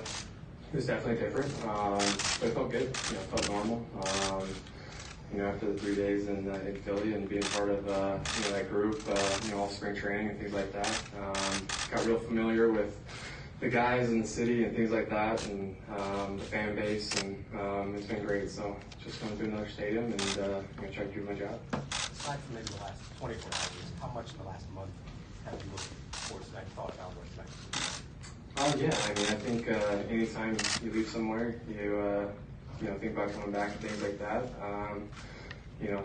it was definitely different, but it felt good. Felt normal. After the 3 days in Philly and being part of that group, all spring training and things like that, got real familiar with the guys in the city and things like that, and the fan base, and it's been great. So just going to another stadium and try to do my job. Aside from maybe the last 24 hours, how much in the last month have you looked towards that and thought about what's next? Yeah, I think anytime you leave somewhere, you think about coming back and things like that.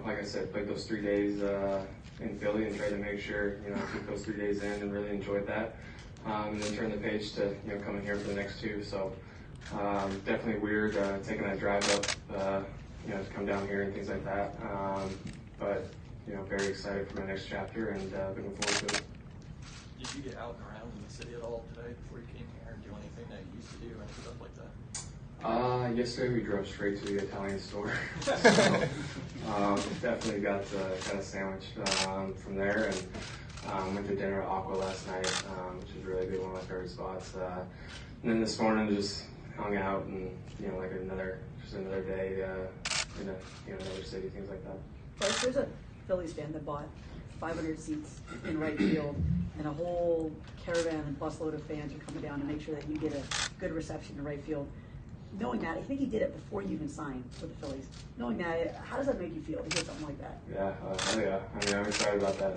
Like I said, played those 3 days in Philly and tried to make sure, took those 3 days in and really enjoyed that. And then turn the page to, coming here for the next 2. So definitely weird taking that drive up, to come down here and things like that. But, very excited for my next chapter and looking forward to it. Did you get out and around in the city at all today before you came here and do anything that you used to do or any stuff like that? Yesterday we drove straight to the Italian store. So, definitely got a sandwich from there, and went to dinner at Aqua last night, which is really good, one of my favorite spots. And then this morning just hung out and like another day in another city, things like that. Bryce, there's a Phillies fan that bought 500 seats in right field, and a whole caravan and busload of fans are coming down to make sure that you get a good reception in right field. Knowing that, I think he did it before you even signed with the Phillies. Knowing that, how does that make you feel to hear something like that? Yeah. I'm excited about that.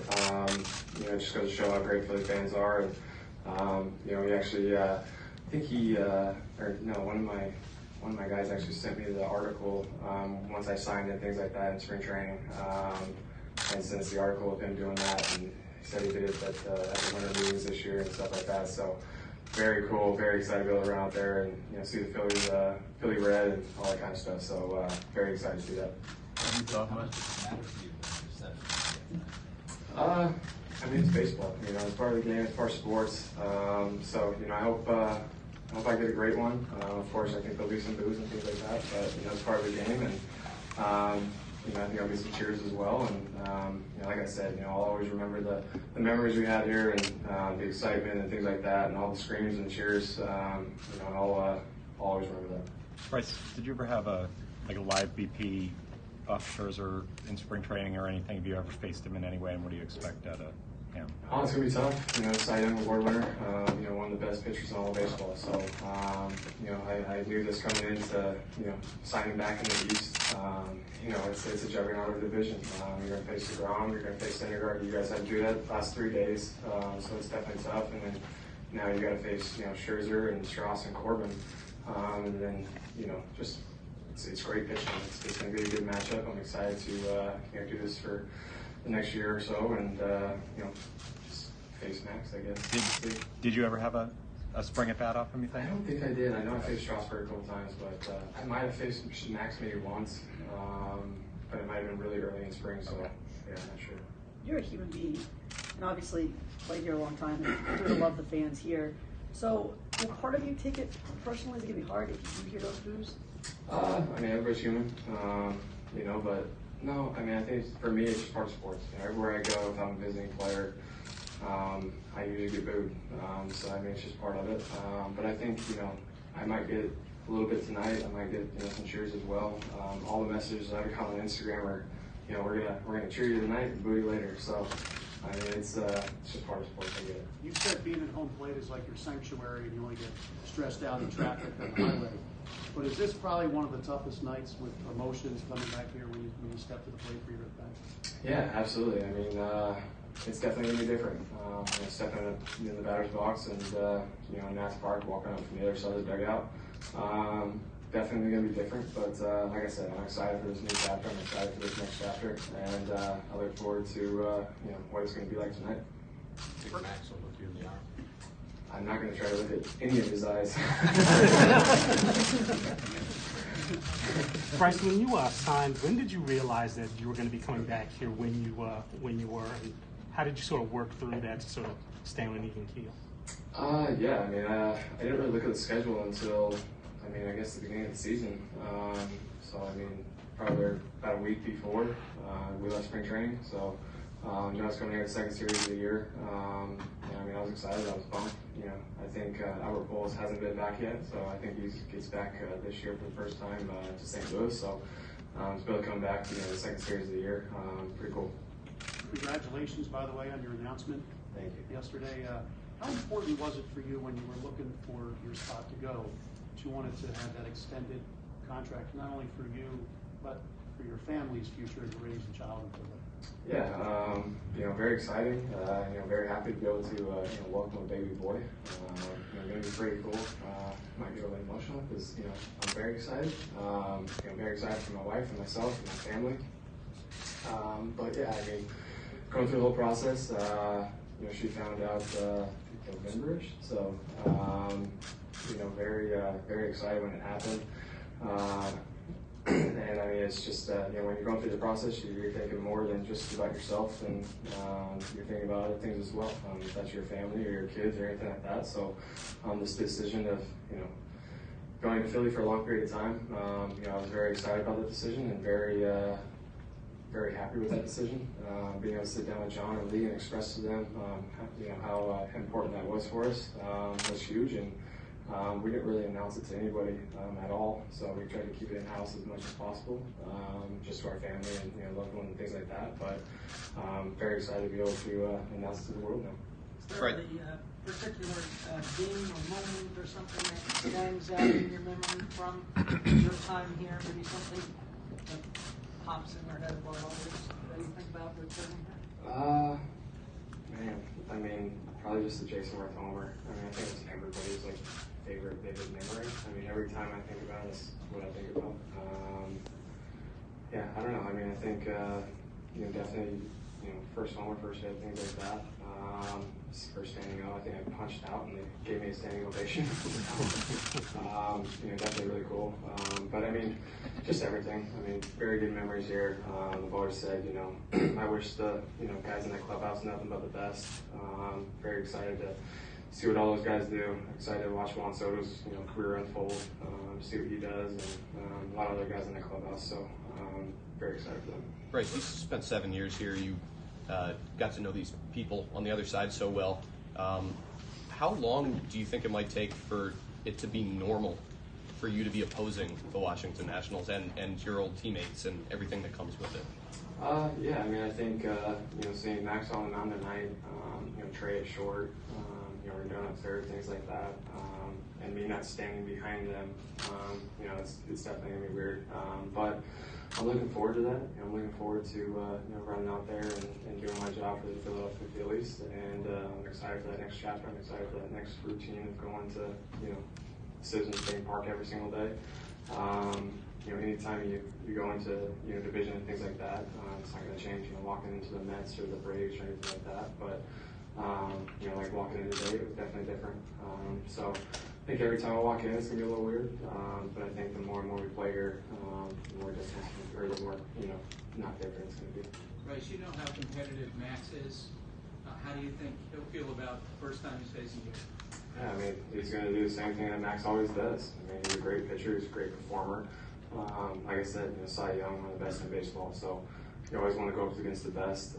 It just goes to show how great Philly fans are. And, he actually, I think one of my guys actually sent me the article once I signed and things like that in spring training. And since the article of him doing that, and he said he did it at the winter meetings this year and stuff like that. So very cool, very excited to go around out there and see the Phillies, Philly red and all that kind of stuff. So very excited to see that. Have you thought much? It's baseball. It's part of the game. It's part of sports. So I hope I get a great one. Of course, I think there'll be some boos and things like that, but it's part of the game, and I think there'll be some cheers as well. And like I said, I'll always remember the memories we had here and the excitement and things like that, and all the screams and cheers. I'll always remember that. Bryce, did you ever have a live BP off Scherzer in spring training or anything? Have you ever faced him in any way, and what do you expect out of him? Oh, it's going to be tough. Cy Young Award winner, one of the best pitchers in all of baseball. So, I knew this coming into, signing back in the East. It's a juggernaut of division. You're going to face DeGrom, you're going to face Syndergaard. You guys had to do that the last 3 days, so it's definitely tough. And then now you got to face, Scherzer and Strauss and Corbin. And then, it's great pitching. It's going to be a good matchup. I'm excited to do this for the next year or so, and just face Max, I guess. Did you ever have a spring at bat off him, you think? I don't think I did. I know I faced Strasburg a couple times, but I might have faced Max maybe once, but it might have been really early in spring, so yeah, I'm not sure. You're a human being, and obviously played here a long time, and you love the fans here. So will part of you take it personally? Is it going to be hard if you hear those boos? Everybody's human, but no, I think for me, it's just part of sports. Everywhere I go, if I'm a visiting player, I usually get booed. So, it's just part of it. But I think, I might get a little bit tonight. I might get, some cheers as well. All the messages I got on Instagram are, we're gonna cheer you tonight and boo you later. So, it's just part of sports. I get it. You said being at home plate is like your sanctuary, and you only get stressed out in traffic on the highway. But is this probably one of the toughest nights with emotions coming back here when you step to the plate for your at-bat? Yeah, absolutely. It's definitely going to be different. Stepping in the batter's box and, Nats Park, walking up from the other side of the dugout. Definitely going to be different, but like I said, I'm excited for this new chapter. I'm excited for this next chapter, and I look forward to, what it's going to be like tonight. Think Max will look you in the eye? I'm not going to try to look at any of his eyes. Bryce, when you signed, when did you realize that you were going to be coming back here when you were, and how did you sort of work through that to sort of stay on an even keel? I didn't really look at the schedule until, I guess the beginning of the season. Probably about a week before we left spring training. So, You know, I was coming here the second series of the year. I mean, I was excited. I was pumped. You know, I think Albert Pujols hasn't been back yet, so I think he gets back this year for the first time to St. Louis. So to be able to come back, you know, the second series of the year, pretty cool. Congratulations, by the way, on your announcement. Thank you. Yesterday. How important was it for you when you were looking for your spot to go, that you wanted to have that extended contract, not only for you, but for your family's future as you raise a child and for them? Yeah, you know, very exciting. You know, very happy to be able to you know, welcome a baby boy. You know, going to be pretty cool. Might get a little emotional because you know I'm very excited. You know, very excited for my wife and myself and my family. But yeah, I mean, going through the whole process. You know, she found out November-ish, so you know, very excited when it happened. And I mean, it's just, you know, when you're going through the process, you're thinking more than just about yourself, and you're thinking about other things as well. If that's your family or your kids or anything like that. So this decision of, you know, going to Philly for a long period of time, you know, I was very excited about the decision and very happy with that decision. Being able to sit down with John and Lee and express to them, you know, how important that was for us was huge. And we didn't really announce it to anybody at all, so we tried to keep it in house as much as possible, just to our family and you know loved ones and things like that. But very excited to be able to announce it to the world now. Is there a particular game or moment or something that stands out in your memory from your time here? Maybe something that pops in your head about all this that you think about returning here? Man, I mean, probably just the Jason Worth homer. I mean, I think it's everybody's like favorite vivid memory. I mean, every time I think about it, it's what I think about. Yeah, I don't know. I mean, I think you know, definitely, you know, first homer, first hit, things like that. First standing O, I think I punched out and they gave me a standing ovation. You know, definitely really cool. But I mean, just everything. I mean, very good memories here. I've always said, you know, I wish the you know guys in the clubhouse nothing but the best. Very excited to see what all those guys do. Excited to watch Juan Soto's you know career unfold, see what he does, and a lot of other guys in the clubhouse. So very excited for them. Bryce, you spent 7 years here. You got to know these people on the other side so well. How long do you think it might take for it to be normal for you to be opposing the Washington Nationals and your old teammates and everything that comes with it? Yeah, I mean, I think you know, seeing Max on the mound tonight, you know, Trey at short, you know, Rendon at third, things like that, and me not standing behind them, you know, it's definitely gonna be weird. But I'm looking forward to that. You know, I'm looking forward to you know running out there and doing my job for the Philadelphia Phillies, and I'm excited for that next chapter. I'm excited for that next routine of going to you know Citizens Bank Park every single day. You know, anytime you go into you know division and things like that, it's not going to change. You know, walking into the Mets or the Braves or anything like that, but you know, like walking in today, it was definitely different. So I think every time I walk in, it's gonna be a little weird. But I think the more and more we play here, the more different, or the more you know, not different it's gonna be. Bryce, you know how competitive Max is. How do you think he'll feel about the first time he's facing you? Yeah, I mean, he's going to do the same thing that Max always does. I mean, he's a great pitcher, he's a great performer. Like I said, you know, Cy Young, one of the best in baseball, so you always want to go up against the best.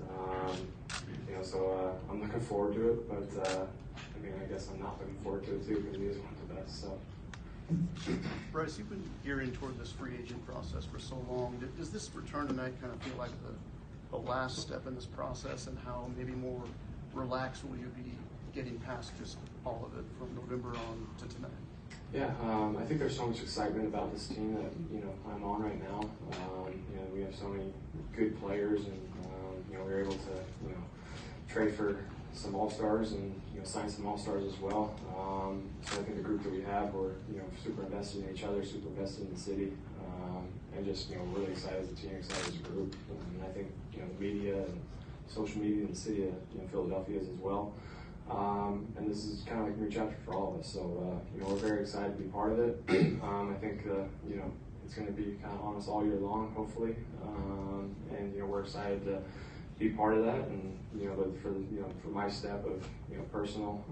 You know, so I'm looking forward to it, but I mean, I guess I'm not looking forward to it too because he is one of the best. So. Bryce, you've been gearing toward this free agent process for so long. Does this return tonight kind of feel like the last step in this process, and how maybe more relaxed will you be getting past just all of it from November on to tonight? Yeah, I think there's so much excitement about this team that you know I'm on right now. You know, we have so many good players, and you know we're able to you know trade for some all-stars and you know sign some all-stars as well. So I think the group that we have, we're you know super invested in each other, super invested in the city, and just you know really excited as a team, excited as a group. And I think you know the media and social media in the city of you know Philadelphia is as well. And this is kind of like a new chapter for all of us. So you know we're very excited to be part of it. I think you know it's going to be kind of on us all year long, hopefully. And you know we're excited to be part of that. And you know, but for you know for my step of you know personal,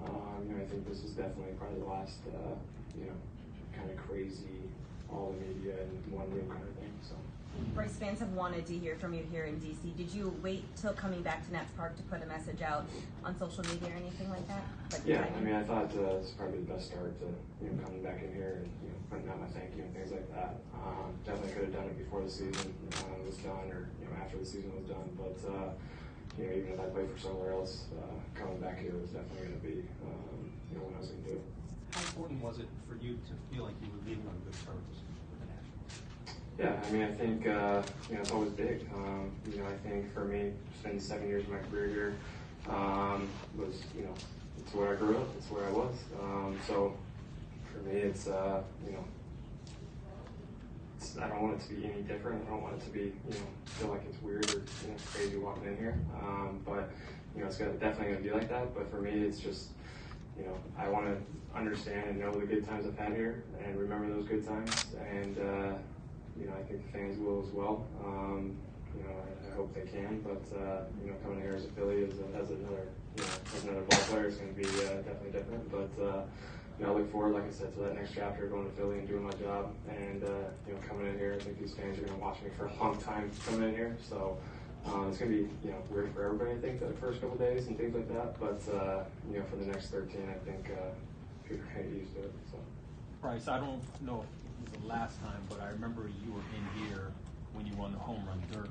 you know I think this is definitely probably the last you know kind of crazy all the media in one room kind of thing. So. Bryce, fans have wanted to hear from you here in DC. Did you wait till coming back to Nats Park to put a message out on social media or anything like that? Like yeah, I mean, I thought it's probably the best start to coming back in here and putting out my thank you and things like that. Definitely could have done it before the season was done, or after the season was done. But even if I played for somewhere else, coming back here was definitely going to be what I was going to do. How important was it for you to feel like you were leaving on good terms with the Nationals? Yeah, I mean, I think it's always big. I think for me, spending 7 years of my career here was it's where I grew up, it's where I was. So for me, it's I don't want it to be any different. I don't want it to be feel like it's weird or crazy walking in here. But it's definitely going to be like that. But for me, it's just I want to understand and know the good times I've had here and remember those good times. And I think the fans will as well. I hope they can. But coming here as a Philly as another ball player is going to be definitely different. But I look forward, like I said, to that next chapter, going to Philly and doing my job. And coming in here, I think these fans are going to watch me for a long time coming in here. So it's going to be weird for everybody, I think, the first couple of days and things like that. But for the next 13, I think people are going to get used to it. So. Bryce, I don't know if it was the last time, but I remember you were in here when you won the home run derby,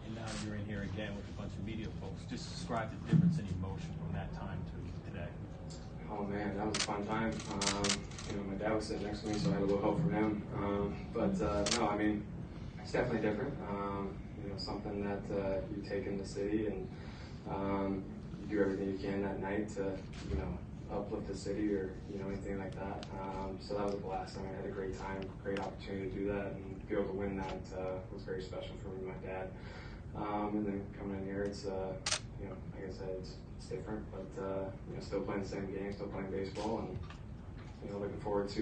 and now you're in here again with a bunch of media folks. Just describe the difference in emotion from that time to today. Oh man, that was a fun time. My dad was sitting next to me, so I had a little help from him. No, I mean, it's definitely different. Something that you take in the city and you do everything you can that night to, uplift the city or, anything like that. So that was a blast. I mean, I had a great time, great opportunity to do that, and be able to win that was very special for me and my dad. And then coming in here, it's, like I said, it's different, but, still playing the same game, still playing baseball, and, looking forward to,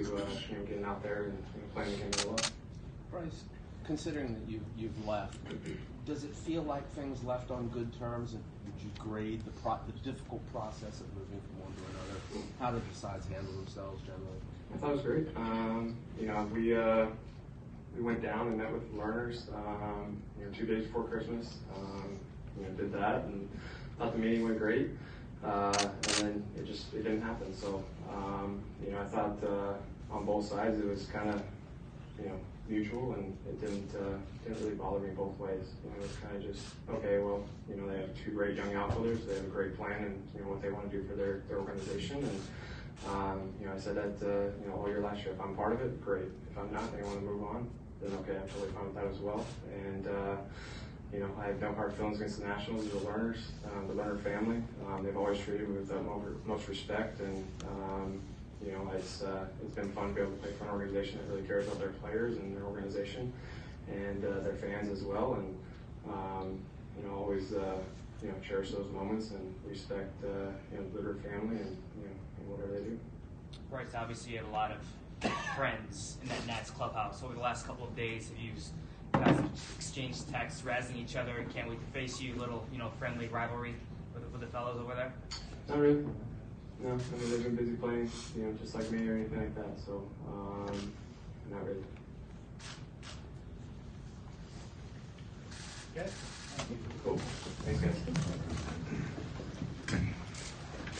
getting out there and playing the game I love. Bryce, considering that you've left, does it feel like things left on good terms? And would you grade the difficult process of moving from one to another? How did the sides handle themselves generally? I thought it was great. We went down and met with learners 2 days before Christmas. Did that and thought the meeting went great. And then it didn't happen. So I thought on both sides it was kind of mutual, and it didn't really bother me both ways. It was kind of just okay. Well, they have 2 great young outfielders. They have a great plan and what they want to do for their organization. And I said that all year last year. If I'm part of it, great. If I'm not, they want to move on, then okay, I'm totally fine with that as well. And I have no hard feelings against the Nationals, the learners, the Leonard family. They've always treated me with the most respect, and it's been fun to be able to play for an organization that really cares about their players and their organization and their fans as well. And always cherish those moments and respect the Leonard family and whatever they do. Bryce, obviously you have a lot of friends in that Nats clubhouse. Over the last couple of days, have you guys exchanged texts, razzing each other, and can't wait to face you, little friendly rivalry with the fellows over there? Not really. No, I mean, they've been busy playing, just like me or anything like that, so not really. Okay. Cool. Thanks, guys.